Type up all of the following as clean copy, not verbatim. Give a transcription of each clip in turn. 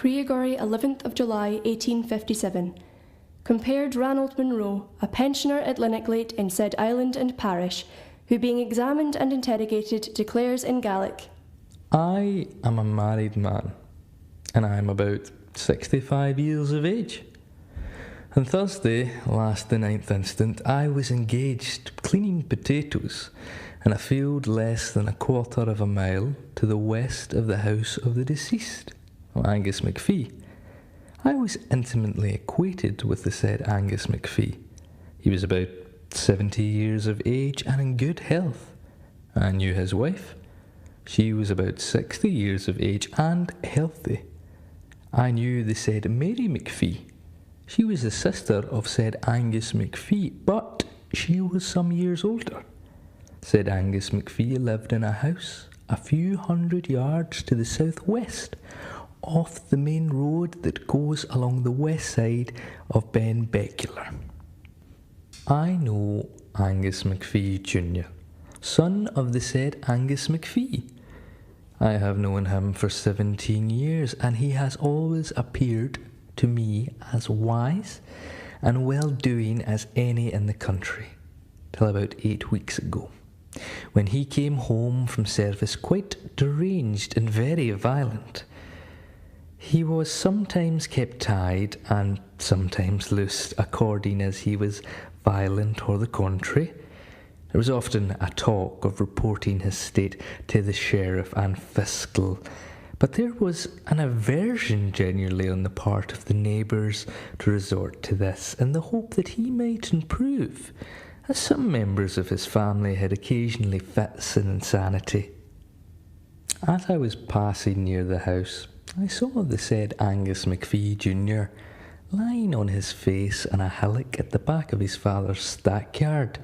Creagory 11th of July 1857. Compared Ranald Munro, a pensioner at Lunatics in said island and parish, who being examined and interrogated declares in Gaelic, I am a married man, and I am about 65 years of age. On Thursday, last the 9th instant, I was engaged cleaning potatoes in a field less than a quarter of a mile to the west of the house of the deceased, Angus McPhee. I was intimately acquainted with the said Angus McPhee. He was about 70 years of age and in good health. I knew his wife. She was about 60 years of age and healthy. I knew the said Mary McPhee. She was the sister of said Angus McPhee, but she was some years older. Said Angus McPhee lived in a house a few hundred yards to the southwest, off the main road that goes along the west side of Benbecula. I know Angus McPhee Jr., son of the said Angus McPhee. I have known him for 17 years, and he has always appeared to me as wise and well-doing as any in the country, till about 8 weeks ago, when he came home from service quite deranged and very violent. He was sometimes kept tied and sometimes loosed, according as he was violent or the contrary. There was often a talk of reporting his state to the sheriff and fiscal, but there was an aversion generally on the part of the neighbours to resort to this, in the hope that he might improve, as some members of his family had occasionally fits of insanity. As I was passing near the house, I saw the said Angus McPhee Jr. lying on his face in a hillock at the back of his father's stackyard,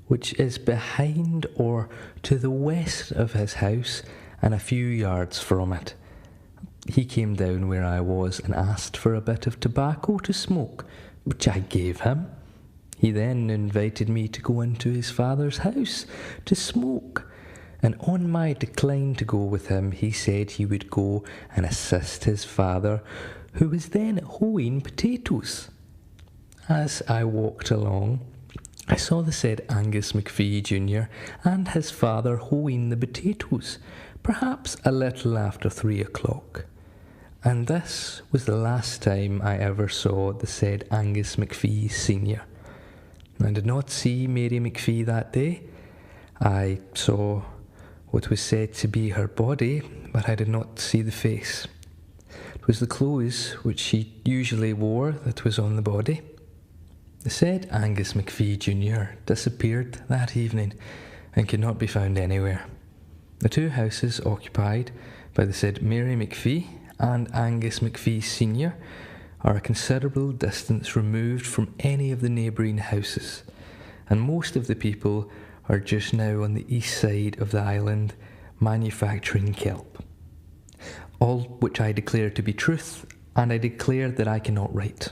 which is behind or to the west of his house and a few yards from it. He came down where I was and asked for a bit of tobacco to smoke, which I gave him. He then invited me to go into his father's house to smoke, and on my decline to go with him, he said he would go and assist his father, who was then hoeing potatoes. As I walked along, I saw the said Angus McPhee Jr. and his father hoeing the potatoes, perhaps a little after 3 o'clock. And this was the last time I ever saw the said Angus McPhee Sr. I did not see Mary McPhee that day. I saw what was said to be her body, but I did not see the face. It was the clothes which she usually wore that was on the body. The said Angus McPhee Jr. disappeared that evening and could not be found anywhere. The two houses occupied by the said Mary McPhee and Angus McPhee Sr. are a considerable distance removed from any of the neighbouring houses, and most of the people are just now on the east side of the island manufacturing kelp. All which I declare to be truth, and I declare that I cannot write.